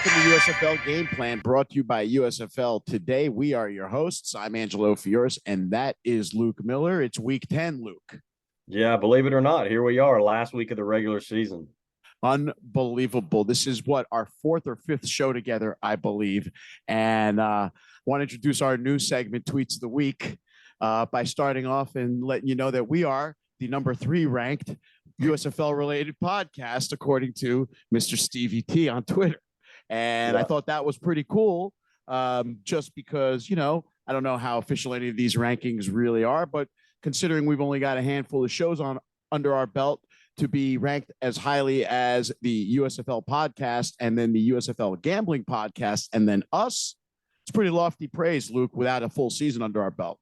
Welcome to USFL Game Plan, brought to you by USFL Today. We are your hosts. I'm Angelo and that is Luke Miller. It's week 10, Luke. Yeah, believe it or not, here we are, last week of the regular season. Unbelievable. This is what, our fourth or fifth show together, I believe. And I want to introduce our new segment, Tweets of the Week, by starting off and letting you know that we are the number 3 ranked USFL-related podcast, according to Mr. Stevie T on Twitter. And I thought that was pretty cool, just because, I don't know how official any of these rankings really are, but considering we've only got a handful of shows on under our belt, to be ranked as highly as the USFL podcast and then the USFL gambling podcast and then us, it's pretty lofty praise, Luke, without a full season under our belt.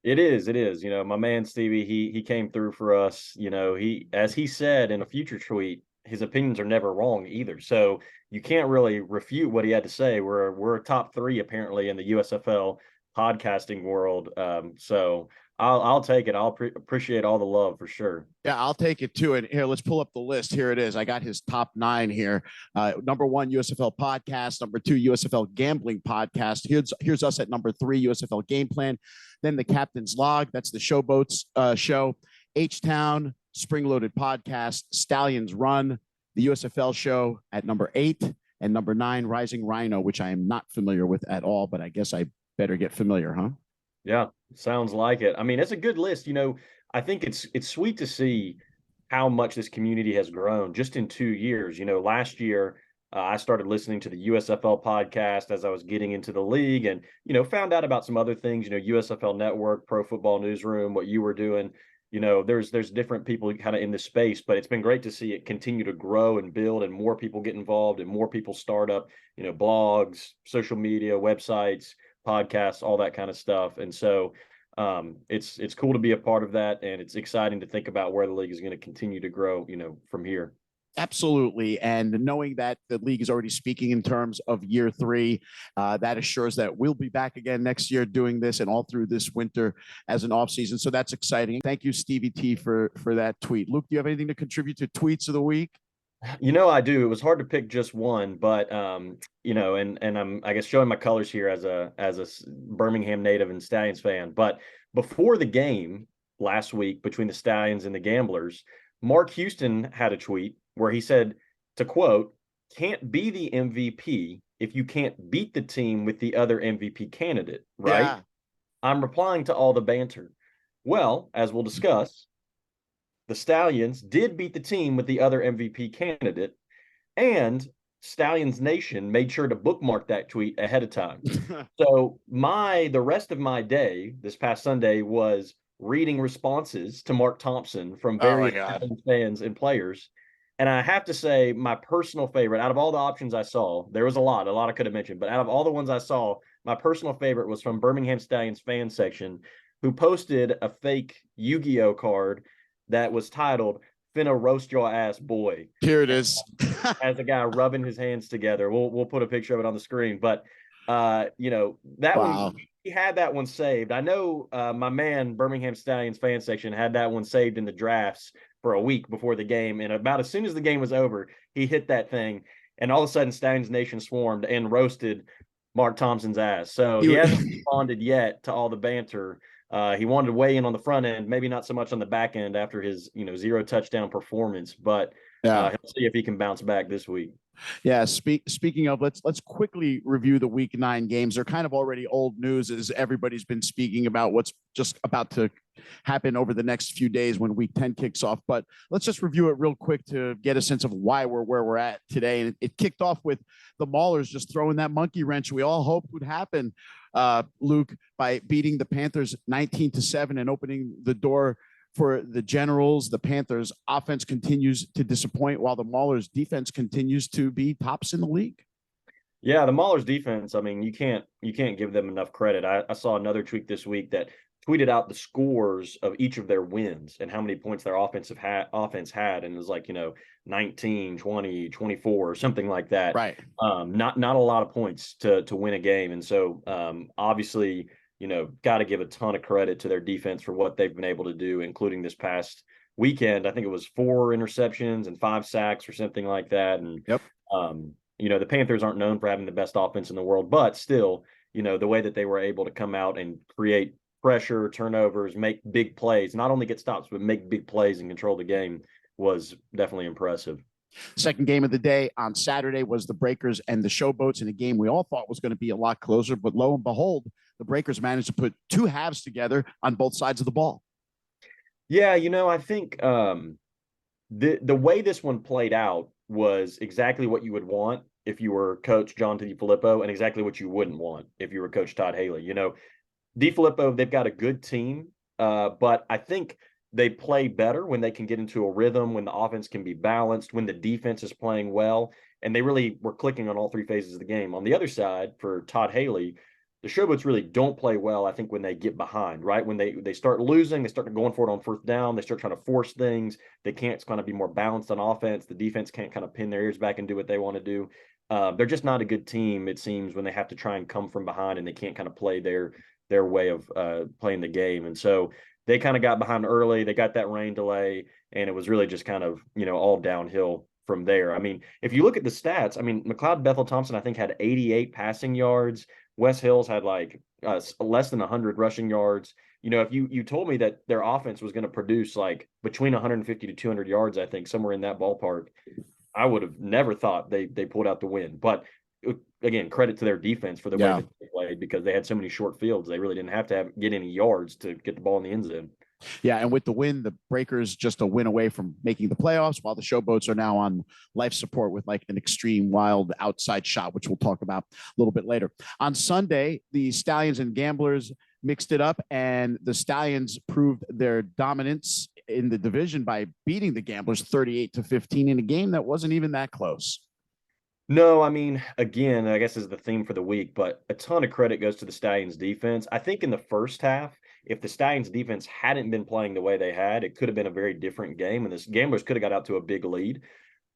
It is. My man Stevie, he came through for us. He, as he said in a future tweet, his opinions are never wrong either. So you can't really refute what he had to say. We're a top 3 apparently in the USFL podcasting world. So I'll take it. I'll appreciate all the love for sure. Yeah, I'll take it too. And here, let's pull up the list. Here it is. I got his top 9 here. Number 1, USFL podcast. Number 2, USFL gambling podcast. Here's us at number 3, USFL game plan. Then the Captain's Log. That's the Showboats show. H-Town, Spring Loaded podcast. Stallions Run, the USFL show at number 8. And number 9, Rising Rhino, which I am not familiar with at all, but I guess I better get familiar, huh? Yeah, sounds like it. I mean, it's a good list. I think it's sweet to see how much this community has grown just in 2 years. Last year I started listening to the USFL podcast as I was getting into the league and, found out about some other things, USFL Network, Pro Football Newsroom, what you were doing. There's different people kind of in this space, but it's been great to see it continue to grow and build and more people get involved and more people start up, blogs, social media, websites, podcasts, all that kind of stuff. And so it's cool to be a part of that. And it's exciting to think about where the league is going to continue to grow, from here. Absolutely. And knowing that the league is already speaking in terms of year 3, that assures that we'll be back again next year doing this and all through this winter as an off season. So that's exciting. Thank you, Stevie T, for that tweet. Luke, do you have anything to contribute to tweets of the week? I do. It was hard to pick just one, but and I'm, I guess, showing my colors here as a Birmingham native and Stallions fan. But before the game last week between the Stallions and the Gamblers, Mark Houston had a tweet where he said, to quote, "Can't be the MVP if you can't beat the team with the other MVP candidate," right? Yeah. I'm replying to all the banter. Well, as we'll discuss, the Stallions did beat the team with the other MVP candidate, and Stallions Nation made sure to bookmark that tweet ahead of time. So the rest of my day this past Sunday was reading responses to Mark Thompson from various fans and players. And I have to say, my personal favorite, out of all the options I saw, there was a lot I could have mentioned, but out of all the ones I saw, my personal favorite was from Birmingham Stallions fan section, who posted a fake Yu-Gi-Oh card that was titled "Finna Roast Your Ass Boy." Here it is. As a guy rubbing his hands together. We'll put a picture of it on the screen. But that one, he had that one saved. I know my man Birmingham Stallions fan section had that one saved in the drafts for a week before the game. And about as soon as the game was over, he hit that thing. And all of a sudden Stallions Nation swarmed and roasted Mark Thompson's ass. So he hasn't responded yet to all the banter. He wanted to weigh in on the front end, maybe not so much on the back end after his, 0 touchdown performance, but he'll see if he can bounce back this week. Yeah. Speaking of, let's quickly review the week 9 games. They're kind of already old news, as everybody's been speaking about what's just about to happen over the next few days when week 10 kicks off. But let's just review it real quick to get a sense of why we're where we're at today. And it kicked off with the Maulers just throwing that monkey wrench we all hoped would happen, Luke, by beating the Panthers 19-7 and opening the door for the Generals. The Panthers offense continues to disappoint while the Maulers defense continues to be tops in the league. Yeah, the Maulers defense, I mean, you can't give them enough credit. I saw another tweet this week that tweeted out the scores of each of their wins and how many points their offense had. And it was like, 19, 20, 24, or something like that. Right. Not a lot of points to win a game. And so obviously, got to give a ton of credit to their defense for what they've been able to do, including this past weekend. I think it was 4 interceptions and 5 sacks or something like that. And, the Panthers aren't known for having the best offense in the world, but still, the way that they were able to come out and create pressure, turnovers, make big plays, not only get stops, but make big plays and control the game was definitely impressive. Second game of the day on Saturday was the Breakers and the Showboats in a game we all thought was going to be a lot closer, but lo and behold, the Breakers managed to put two halves together on both sides of the ball. Yeah, I think the way this one played out was exactly what you would want if you were Coach John DeFilippo, and exactly what you wouldn't want if you were Coach Todd Haley. DeFilippo, they've got a good team, but I think they play better when they can get into a rhythm, when the offense can be balanced, when the defense is playing well, and they really were clicking on all three phases of the game. On the other side, for Todd Haley, the Showboats really don't play well, I think, when they get behind, right? When they start losing, they start going for it on first down, they start trying to force things. They can't kind of be more balanced on offense. The defense can't kind of pin their ears back and do what they want to do. They're just not a good team, it seems, when they have to try and come from behind and they can't kind of play their way of playing the game. And so they kind of got behind early. They got that rain delay, and it was really just kind of, all downhill from there. I mean, if you look at the stats, I mean, McLeod Bethel Thompson, I think, had 88 passing yards. Wes Hills had like less than 100 rushing yards. If you told me that their offense was going to produce like between 150 to 200 yards, I think somewhere in that ballpark, I would have never thought they pulled out the win. But again, credit to their defense for the way that they played, because they had so many short fields. They really didn't have to get any yards to get the ball in the end zone. Yeah, and with the win, the Breakers just a win away from making the playoffs, while the Showboats are now on life support with like an extreme wild outside shot, which we'll talk about a little bit later. On Sunday, the Stallions and Gamblers mixed it up, and the Stallions proved their dominance in the division by beating the Gamblers 38-15 in a game that wasn't even that close. No, I mean, again, I guess is the theme for the week, but a ton of credit goes to the Stallions defense. I think in the first half, if the Stallions defense hadn't been playing the way they had, it could have been a very different game, and the Gamblers could have got out to a big lead.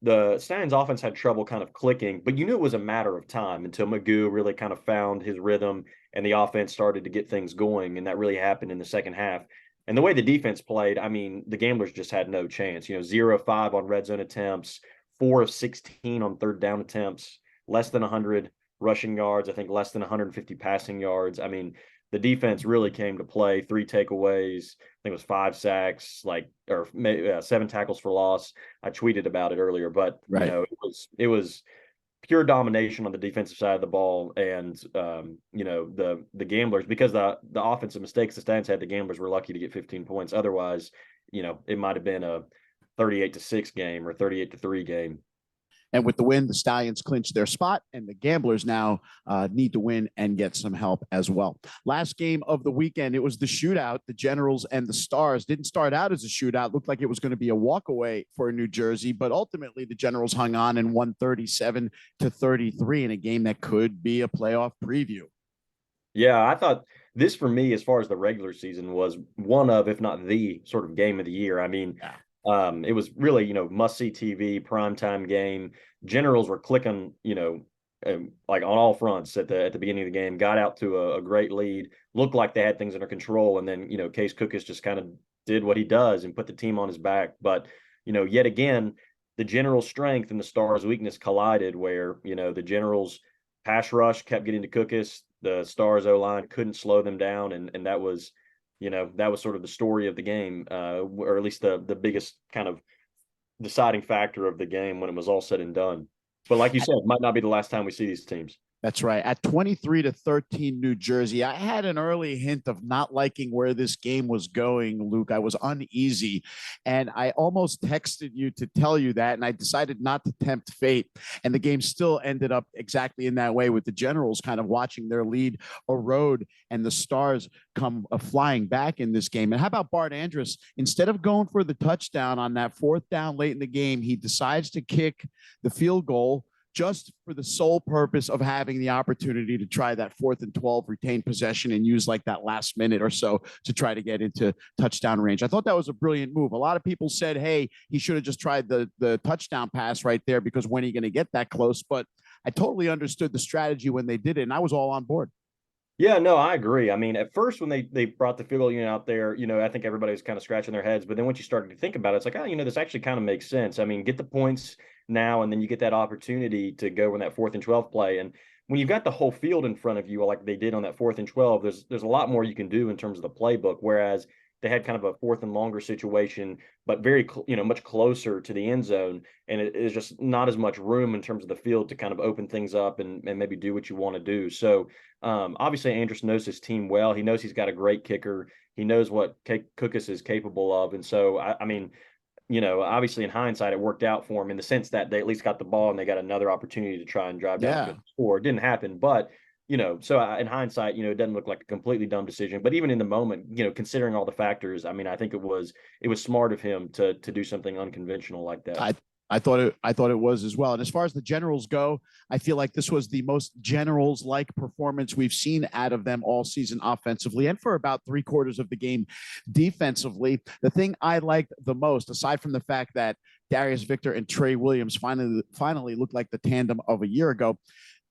The Stallions offense had trouble kind of clicking, but you knew it was a matter of time until Magoo really kind of found his rhythm and the offense started to get things going, and that really happened in the second half. And the way the defense played, I mean, the Gamblers just had no chance. 0-5 on red zone attempts, 4 of 16 on third down attempts, less than 100 rushing yards, I think less than 150 passing yards. I mean, the defense really came to play. 3 takeaways, I think it was 5 sacks, or 7 tackles for loss. I tweeted about it earlier, but Right. It was pure domination on the defensive side of the ball, and the Gamblers, because the offensive mistakes the Stallions had, the Gamblers were lucky to get 15 points. Otherwise, it might have been a 38-6 game or 38-3 game. And with the win, the Stallions clinched their spot, and the Gamblers now need to win and get some help as well. Last game of the weekend, it was the shootout. The Generals and the Stars didn't start out as a shootout. Looked like it was going to be a walkaway for New Jersey, but ultimately the Generals hung on and won 37-33 in a game that could be a playoff preview. Yeah, I thought this, for me, as far as the regular season, was one of, if not the sort of game of the year. I mean, it was really, must-see TV, primetime game. Generals were clicking, like on all fronts at the beginning of the game, got out to a great lead, looked like they had things under control, and then, Case Cookus just kind of did what he does and put the team on his back. But, yet again, the Generals' strength and the Stars' weakness collided, where, the Generals' pass rush kept getting to Cookus, the Stars' O-line couldn't slow them down, and that was – that was sort of the story of the game, or at least the biggest kind of deciding factor of the game when it was all said and done. But like you said, it might not be the last time we see these teams. That's right. At 23-13, New Jersey, I had an early hint of not liking where this game was going, Luke. I was uneasy, and I almost texted you to tell you that, and I decided not to tempt fate. And the game still ended up exactly in that way, with the Generals kind of watching their lead erode and the Stars come flying back in this game. And how about Bart Andrus? Instead of going for the touchdown on that 4th down late in the game, he decides to kick the field goal just for the sole purpose of having the opportunity to try that 4th and 12 retained possession and use like that last minute or so to try to get into touchdown range. I thought that was a brilliant move. A lot of people said, hey, he should have just tried the touchdown pass right there, because when are you going to get that close? But I totally understood the strategy when they did it, and I was all on board. Yeah, no, I agree. I mean, at first when they brought the field goal unit out there, I think everybody was kind of scratching their heads. But then once you started to think about it, it's like, this actually kind of makes sense. I mean, get the points now, and then you get that opportunity to go in that 4th and 12 play. And when you've got the whole field in front of you, like they did on that 4th and 12, there's a lot more you can do in terms of the playbook. Whereas they had kind of a 4th and longer situation, but very much closer to the end zone, and it is just not as much room in terms of the field to kind of open things up and maybe do what you want to do. So obviously Andrus knows his team well. He knows he's got a great kicker. He knows what Cookus is capable of, and so I mean, obviously in hindsight, it worked out for them in the sense that they at least got the ball and they got another opportunity to try and drive down the score. It didn't happen, but so in hindsight, it doesn't look like a completely dumb decision. But even in the moment, considering all the factors, I mean, I think it was smart of him to do something unconventional like that. I thought it was as well. And as far as the Generals go, I feel like this was the most Generals-like performance we've seen out of them all season offensively, and for about 3/4 of the game defensively. The thing I liked the most, aside from the fact that Darius Victor and Trey Williams finally looked like the tandem of a year ago,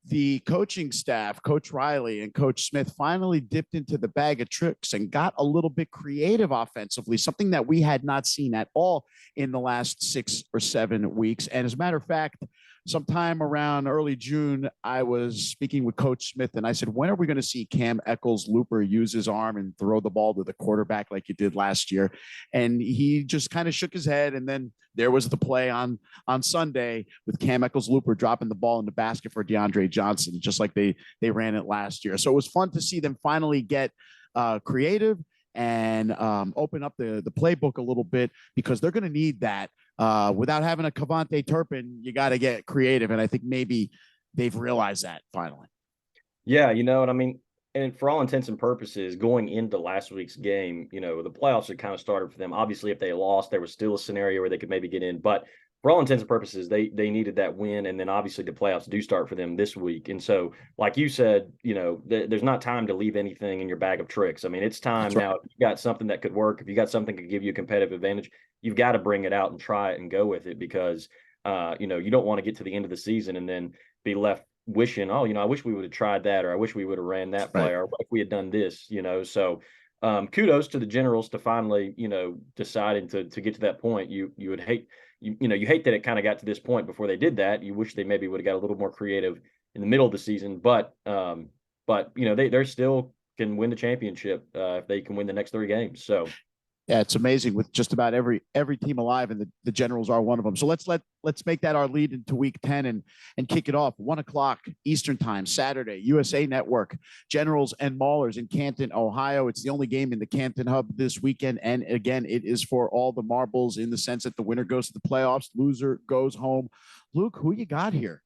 the coaching staff, Coach Riley and Coach Smith, finally dipped into the bag of tricks and got a little bit creative offensively, something that we had not seen at all in the last 6 or 7 weeks. And as a matter of fact, sometime around early June, I was speaking with Coach Smith, and I said, when are we going to see Cam Eccles-Looper use his arm and throw the ball to the quarterback like he did last year? And he just kind of shook his head, and then there was the play on Sunday with Cam Eccles-Looper dropping the ball in the basket for DeAndre Johnson, just like they ran it last year. So it was fun to see them finally get creative and open up the playbook a little bit, because they're going to need that. Without having a Cavante Turpin, you got to get creative. And I think maybe they've realized that finally. Yeah, what I mean? And for all intents and purposes, going into last week's game, the playoffs had kind of started for them. Obviously, if they lost, there was still a scenario where they could maybe get in. But for all intents and purposes, they needed that win. And then obviously the playoffs do start for them this week. And so, like you said, there's not time to leave anything in your bag of tricks. I mean, it's time now. If you got something that could work, if you got something that could give you a competitive advantage, you've got to bring it out and try it and go with it, because, you don't want to get to the end of the season and then be left wishing, oh, I wish we would have tried that, or I wish we would have ran that play, or what if we had done this, So kudos to the Generals to finally, deciding to get to that point. You would hate, you hate that it kind of got to this point before they did that. You wish they maybe would have got a little more creative in the middle of the season, but they're still can win the championship if they can win the next 3 games. So yeah, it's amazing with just about every team alive, and the Generals are one of them. So let's make that our lead into Week 10 and kick it off. 1:00 Eastern Time, Saturday, USA Network. Generals and Maulers in Canton, Ohio. It's the only game in the Canton Hub this weekend, and again, it is for all the marbles in the sense that the winner goes to the playoffs, loser goes home. Luke, who you got here?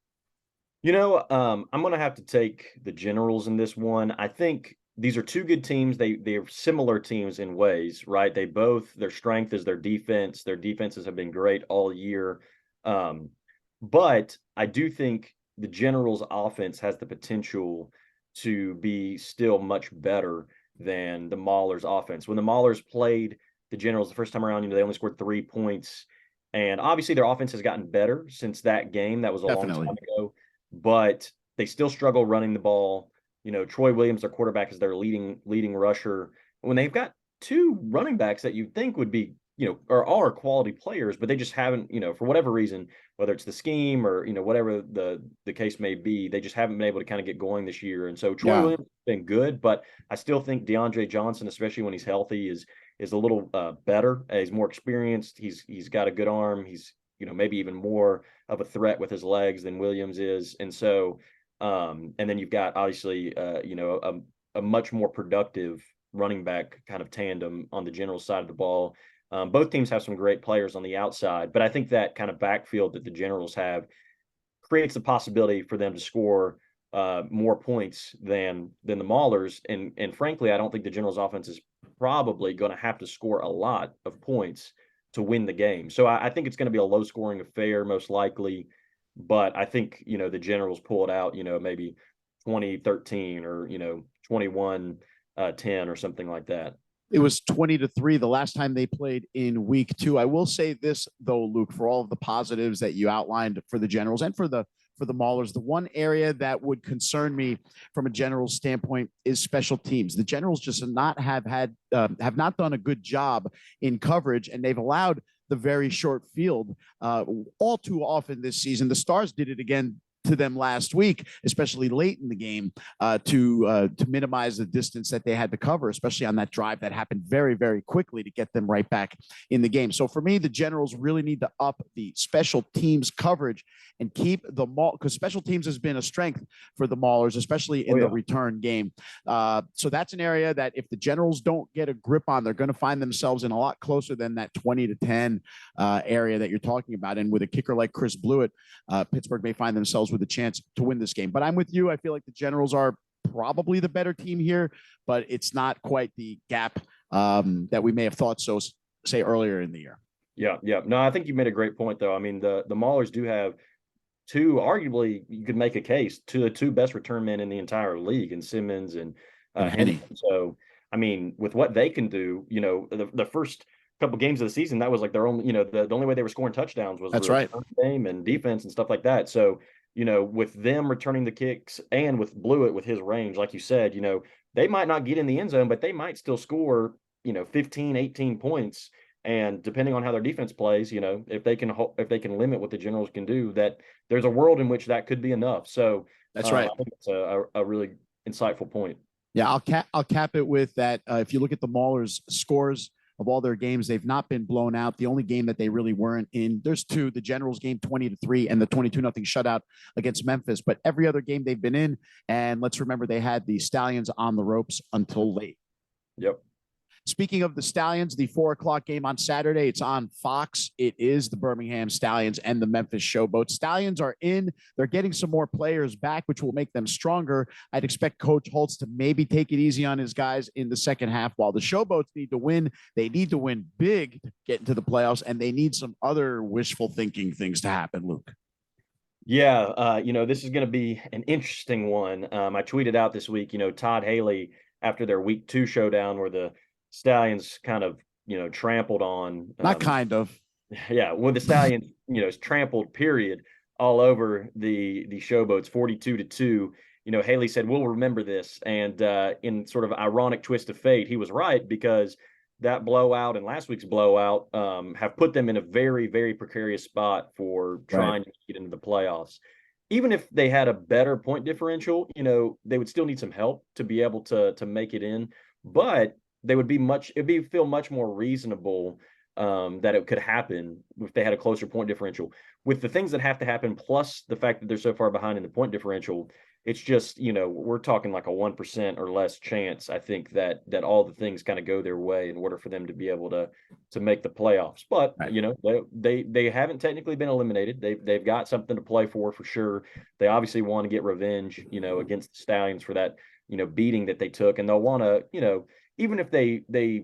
I'm going to have to take the Generals in this one. I think these are 2 good teams. They're similar teams in ways, right? Their strength is their defense. Their defenses have been great all year. But I do think the Generals offense has the potential to be still much better than the Maulers offense. When the Maulers played the Generals the first time around, they only scored 3 points. And obviously their offense has gotten better since that game. That was a long time ago. But they still struggle running the ball. Troy Williams, their quarterback, is their leading rusher. When they've got 2 running backs that you think would be, or are quality players, but they just haven't, for whatever reason, whether it's the scheme or, whatever the case may be, they just haven't been able to kind of get going this year. And so Troy Williams has been good, but I still think DeAndre Johnson, especially when he's healthy, is a little better. He's more experienced. He's got a good arm. He's, maybe even more of a threat with his legs than Williams is. And so, and then you've got obviously, a much more productive running back kind of tandem on the General side of the ball. Both teams have some great players on the outside, but I think that kind of backfield that the Generals have creates the possibility for them to score more points than the Maulers. And frankly, I don't think the Generals offense is probably going to have to score a lot of points to win the game. So I think it's going to be a low scoring affair, most likely. But I think, the Generals pull it out, maybe 20-13 or, 21-10 or something like that. It was 20-3 the last time they played in Week 2. I will say this, though, Luke, for all of the positives that you outlined for the Generals and for the Maulers, the one area that would concern me from a Generals standpoint is special teams. The Generals just have not done a good job in coverage, and they've allowed the very short field all too often this season. The Stars did it again to them last week, especially late in the game, to minimize the distance that they had to cover, especially on that drive that happened very, very quickly to get them right back in the game. So for me, the Generals really need to up the special teams coverage and keep the Maul, because special teams has been a strength for the Maulers, especially in the return game. So that's an area that if the Generals don't get a grip on, they're going to find themselves in a lot closer than that 20-10 area that you're talking about. And with a kicker like Chris Blewett, Pittsburgh may find themselves with a chance to win this game. But I'm with you. I feel like the Generals are probably the better team here, but it's not quite the gap that we may have thought so, say, earlier in the year. Yeah. No, I think you made a great point, though. I mean, the Maulers do have two, arguably, you could make a case to the two best return men in the entire league, and Simmons and Henny. So, I mean, with what they can do, the first couple games of the season, that was like their only, the only way they were scoring touchdowns was that's right, game and defense and stuff like that. So, with them returning the kicks and with Blewett with his range, like you said, they might not get in the end zone, but they might still score, 15, 18 points. And depending on how their defense plays, if they can limit what the Generals can do, that there's a world in which that could be enough. So that's right. I think it's a really insightful point. Yeah, I'll cap it with that. If you look at the Maulers' scores of all their games, they've not been blown out. The only game that they really weren't in, there's two: the Generals game 20-3 and the 22-0 shutout against Memphis. But every other game they've been in, and let's remember they had the Stallions on the ropes until late. Yep. Speaking of the Stallions, the 4:00 game on Saturday, it's on Fox. It is the Birmingham Stallions and the Memphis Showboats. Stallions are in. They're getting some more players back, which will make them stronger. I'd expect Coach Holtz to maybe take it easy on his guys in the second half. While the Showboats need to win, they need to win big to get into the playoffs, and they need some other wishful thinking things to happen, Luke. Yeah, this is going to be an interesting one. I tweeted out this week, Todd Haley, after their week 2 showdown where the Stallions kind of, trampled on. Not kind of. Yeah, well, the Stallions, trampled, period, all over the Showboats, 42-2. Haley said, "We'll remember this." And in sort of ironic twist of fate, he was right, because that blowout and last week's blowout have put them in a very, very precarious spot for trying to get into the playoffs. Even if they had a better point differential, they would still need some help to be able to make it in. But it'd feel much more reasonable that it could happen if they had a closer point differential. With the things that have to happen, plus the fact that they're so far behind in the point differential, it's just, we're talking like a 1% or less chance, I think, that all the things kind of go their way in order for them to be able to make the playoffs. But they haven't technically been eliminated. They've got something to play for sure. They obviously want to get revenge, against the Stallions for that, beating that they took, and they'll want to, even if they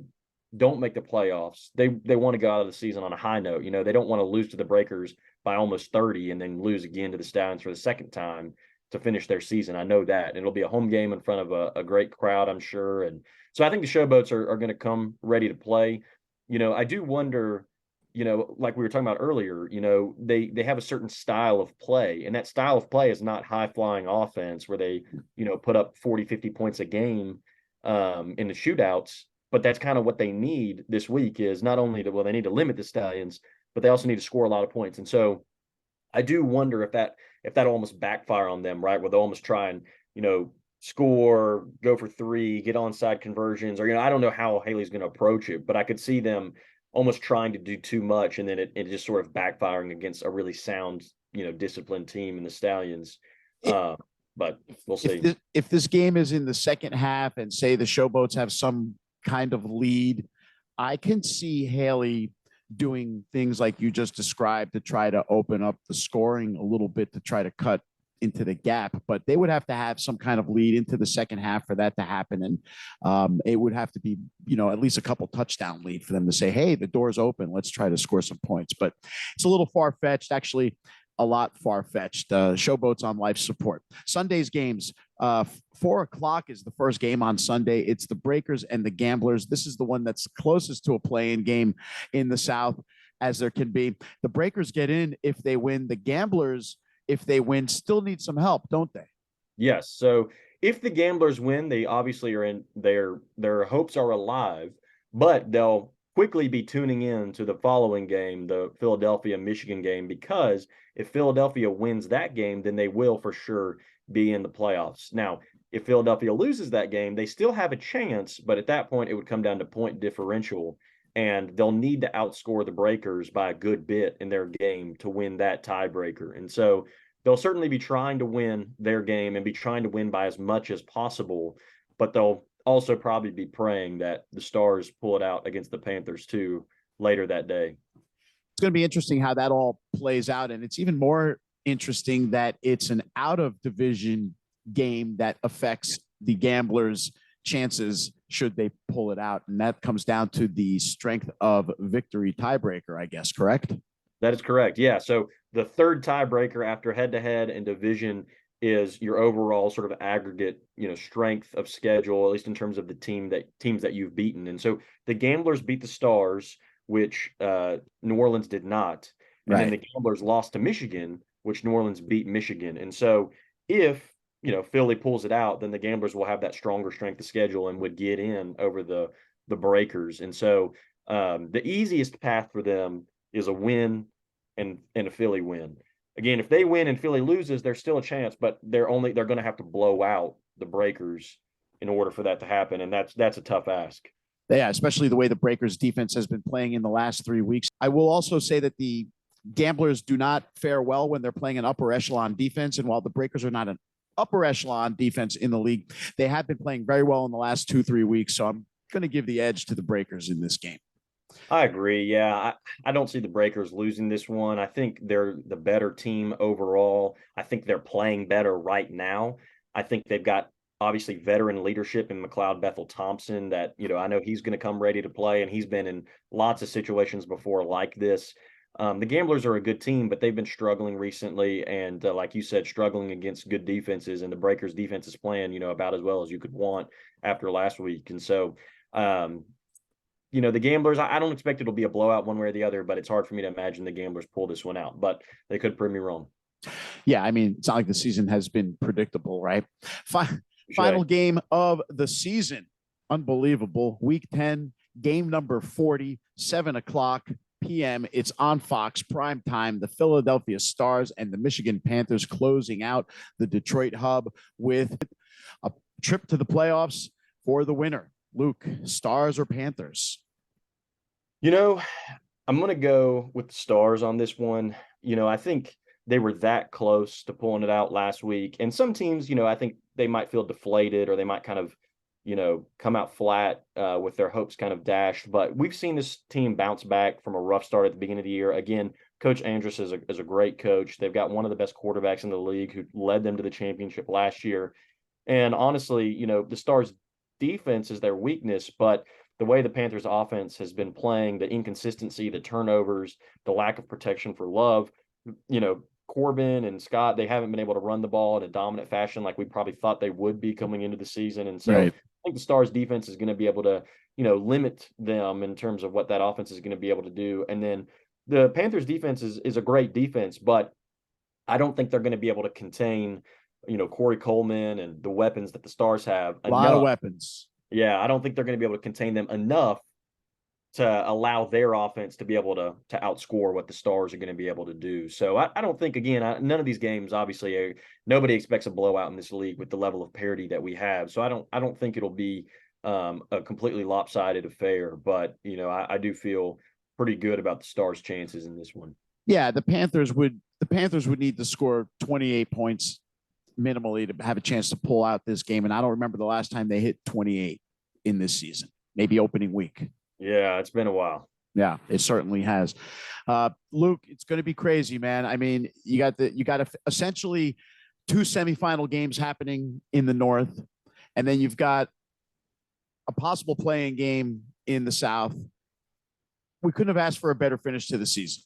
don't make the playoffs, they want to go out of the season on a high note. They don't want to lose to the Breakers by almost 30 and then lose again to the Stallions for the second time to finish their season. I know that. And it'll be a home game in front of a great crowd, I'm sure. And so I think the Showboats are going to come ready to play. I do wonder, like we were talking about earlier, they have a certain style of play, and that style of play is not high flying offense where they, put up 40, 50 points a game in the shootouts. But that's kind of what they need this week, is not only they need to limit the Stallions, but they also need to score a lot of points. And so I do wonder if that almost backfire on them, right? Where they'll almost try and, score, go for 3, get onside conversions, or, I don't know how Haley's going to approach it, but I could see them almost trying to do too much, and then it just sort of backfiring against a really sound, disciplined team in the Stallions. But we'll see. If this game is in the second half and say the Showboats have some kind of lead, I can see Haley doing things like you just described to try to open up the scoring a little bit to try to cut into the gap, but they would have to have some kind of lead into the second half for that to happen. And it would have to be, at least a couple touchdown lead for them to say, hey, the door's open, let's try to score some points. But it's a little far-fetched, actually. A lot far-fetched. Showboats on life support. Sunday's games, 4:00 is the first game on Sunday. It's the Breakers and the Gamblers. This is the one that's closest to a play-in game in the South as there can be. The Breakers get in if they win. The Gamblers, if they win, still need some help, don't they? Yes. So if the Gamblers win, they obviously are in, their hopes are alive, but they'll quickly be tuning in to the following game, the Philadelphia-Michigan game, because if Philadelphia wins that game, then they will for sure be in the playoffs. Now, if Philadelphia loses that game, they still have a chance, but at that point, it would come down to point differential, and they'll need to outscore the Breakers by a good bit in their game to win that tiebreaker. And so they'll certainly be trying to win their game and be trying to win by as much as possible, but they'll also probably be praying that the Stars pull it out against the Panthers too later that day. It's going to be interesting how that all plays out. And it's even more interesting that it's an out of division game that affects the gamblers' chances should they pull it out. And that comes down to the strength of victory tiebreaker, I guess, correct? That is correct. Yeah. So the third tiebreaker after head to head and division is your overall sort of aggregate, strength of schedule, at least in terms of the teams that you've beaten. And so the Gamblers beat the Stars, which New Orleans did not. And then the Gamblers lost to Michigan, which New Orleans beat Michigan. And so if, Philly pulls it out, then the Gamblers will have that stronger strength of schedule and would get in over the Breakers. And so the easiest path for them is a win and a Philly win. Again, if they win and Philly loses, there's still a chance, but they're going to have to blow out the Breakers in order for that to happen, and that's a tough ask. Yeah, especially the way the Breakers defense has been playing in the last 3 weeks. I will also say that the Gamblers do not fare well when they're playing an upper echelon defense, and while the Breakers are not an upper echelon defense in the league, they have been playing very well in the last 2-3 weeks. So I'm going to give the edge to the Breakers in this game. I agree. Yeah, I don't see the Breakers losing this one. I think they're the better team overall. I think they're playing better right now. I think they've got obviously veteran leadership in McLeod Bethel Thompson that, I know he's going to come ready to play, and he's been in lots of situations before like this. The Gamblers are a good team, but they've been struggling recently, and like you said, struggling against good defenses, and the Breakers defense is playing, about as well as you could want after last week. And so, the Gamblers, I don't expect it'll be a blowout one way or the other, but it's hard for me to imagine the Gamblers pull this one out, but they could prove me wrong. Yeah, I mean, it's not like the season has been predictable, right? Final game of the season. Unbelievable. Week 10, game number 40, 7:00 p.m. It's on Fox, prime time. The Philadelphia Stars and the Michigan Panthers closing out the Detroit hub with a trip to the playoffs for the winner. Luke, Stars or Panthers? I'm going to go with the Stars on this one. I think they were that close to pulling it out last week. And some teams, I think they might feel deflated, or they might kind of, come out flat with their hopes kind of dashed. But we've seen this team bounce back from a rough start at the beginning of the year. Again, Coach Andrus is a great coach. They've got one of the best quarterbacks in the league who led them to the championship last year. And honestly, the Stars defense is their weakness, but the way the Panthers offense has been playing, the inconsistency, the turnovers, the lack of protection for Love, Corbin and Scott, they haven't been able to run the ball in a dominant fashion like we probably thought they would be coming into the season. And so I think the Stars defense is going to be able to, limit them in terms of what that offense is going to be able to do. And then the Panthers defense is a great defense, but I don't think they're going to be able to contain, Corey Coleman and the weapons that the Stars have. A lot of weapons. Yeah, I don't think they're going to be able to contain them enough to allow their offense to be able to outscore what the Stars are going to be able to do. So I don't think, again, none of these games, obviously, nobody expects a blowout in this league with the level of parity that we have. So I don't think it'll be a completely lopsided affair. But, I do feel pretty good about the Stars' chances in this one. Yeah, the Panthers would need to score 28 points minimally to have a chance to pull out this game. And I don't remember the last time they hit 28 in this season, maybe opening week. Yeah, it's been a while. Yeah, it certainly has. Luke, it's going to be crazy, man. I mean, you got essentially 2 semifinal games happening in the North, and then you've got a possible playing game in the South. We couldn't have asked for a better finish to the season.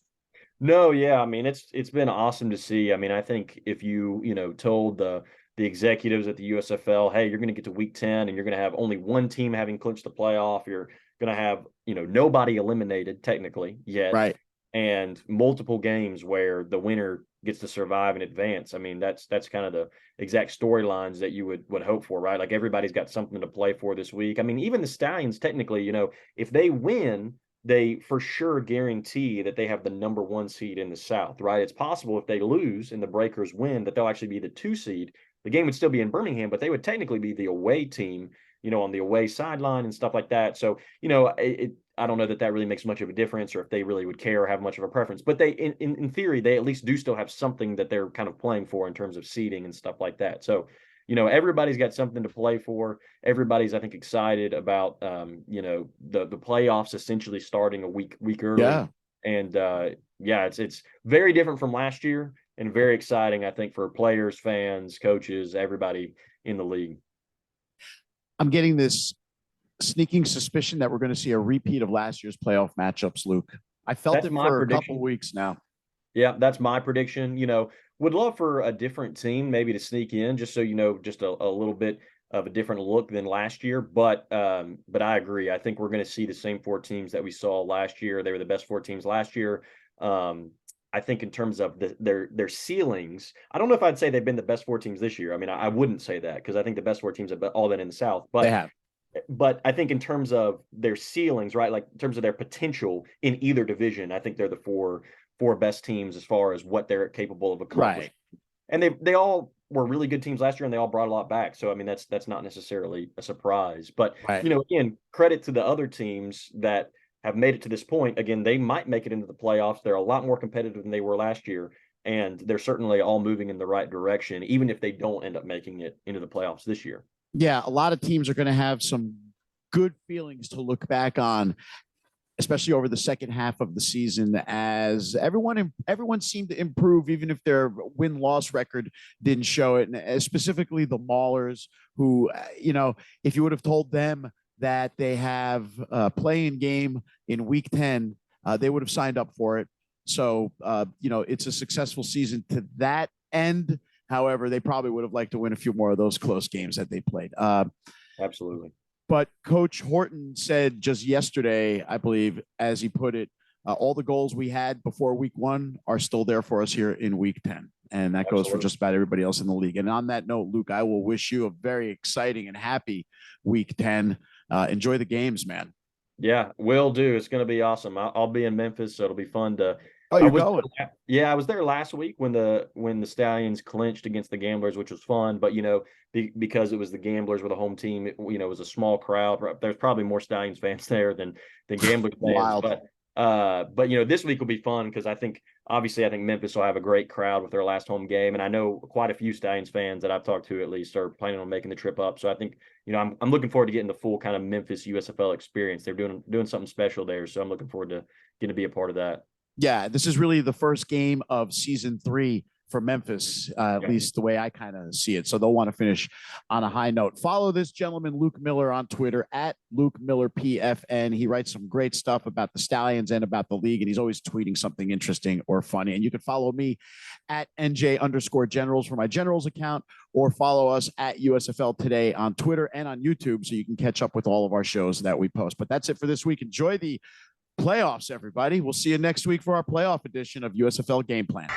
No, yeah, I mean, it's been awesome to see. I mean, I think if you told the executives at the USFL, hey, you're going to get to week 10 and you're going to have only one team having clinched the playoff, you're going to have nobody eliminated technically yet, right, and multiple games where the winner gets to survive and advance. I mean, that's kind of the exact storylines that you would hope for, right? Like everybody's got something to play for this week. I mean, even the Stallions technically, if they win, they for sure guarantee that they have the number 1 seed in the South, right? It's possible if they lose and the Breakers win that they'll actually be the 2 seed. The game would still be in Birmingham, but they would technically be the away team, on the away sideline and stuff like that. So, I don't know that that really makes much of a difference, or if they really would care or have much of a preference. But they, in theory, they at least do still have something that they're kind of playing for in terms of seeding and stuff like that. So, everybody's got something to play for. Everybody's, I think, excited about, the playoffs essentially starting a week early. Yeah. And yeah, it's very different from last year and very exciting, I think, for players, fans, coaches, everybody in the league. I'm getting this sneaking suspicion that we're going to see a repeat of last year's playoff matchups, Luke. I felt That's it my for a prediction. couple of weeks now. Yeah, that's my prediction. Would love for a different team maybe to sneak in, just so just a little bit of a different look than last year. But I agree. I think we're going to see the same 4 teams that we saw last year. They were the best 4 teams last year. I think in terms of their ceilings, I don't know if I'd say they've been the best 4 teams this year. I mean, I wouldn't say that, because I think the best 4 teams have all been in the South. They But have. I think in terms of their ceilings, right, like in terms of their potential in either division, I think they're the four best teams as far as what they're capable of accomplishing. Right. And they all were really good teams last year, and they all brought a lot back. So I mean, that's not necessarily a surprise. But Right. Again, credit to the other teams that have made it to this point. Again, they might make it into the playoffs. They're a lot more competitive than they were last year, and they're certainly all moving in the right direction, even if they don't end up making it into the playoffs this year. Yeah, a lot of teams are going to have some good feelings to look back on, especially over the second half of the season, as everyone seemed to improve, even if their win-loss record didn't show it. And specifically the Maulers, who, if you would have told them that they have a play-in game in week 10, they would have signed up for it. So, it's a successful season to that end. However, they probably would have liked to win a few more of those close games that they played. Absolutely. But Coach Horton said just yesterday, I believe, as he put it, all the goals we had before week 1 are still there for us here in week 10. And that goes for just about everybody else in the league. And on that note, Luke, I will wish you a very exciting and happy week 10. Enjoy the games, man. Yeah, will do. It's going to be awesome. I'll be in Memphis, so it'll be fun to. Oh, you're going? Yeah, I was there last week when the Stallions clinched against the Gamblers, which was fun. But because it was the Gamblers were the home team, it was a small crowd. There's probably more Stallions fans there than Gamblers fans. Wild. But this week will be fun, because I think Memphis will have a great crowd with their last home game, and I know quite a few Stallions fans that I've talked to at least are planning on making the trip up. So I think I'm looking forward to getting the full kind of Memphis USFL experience. They're doing something special there, so I'm looking forward to getting to be a part of that. Yeah, this is really the first game of season 3 for Memphis, at least the way I kind of see it. So they'll want to finish on a high note. Follow this gentleman, Luke Miller, on Twitter at Luke Miller PFN. He writes some great stuff about the Stallions and about the league, and he's always tweeting something interesting or funny. And you can follow me at NJ_Generals for my Generals account, or follow us at USFL Today on Twitter and on YouTube, so you can catch up with all of our shows that we post. But that's it for this week. Enjoy the playoffs, everybody. We'll see you next week for our playoff edition of USFL Game Plan.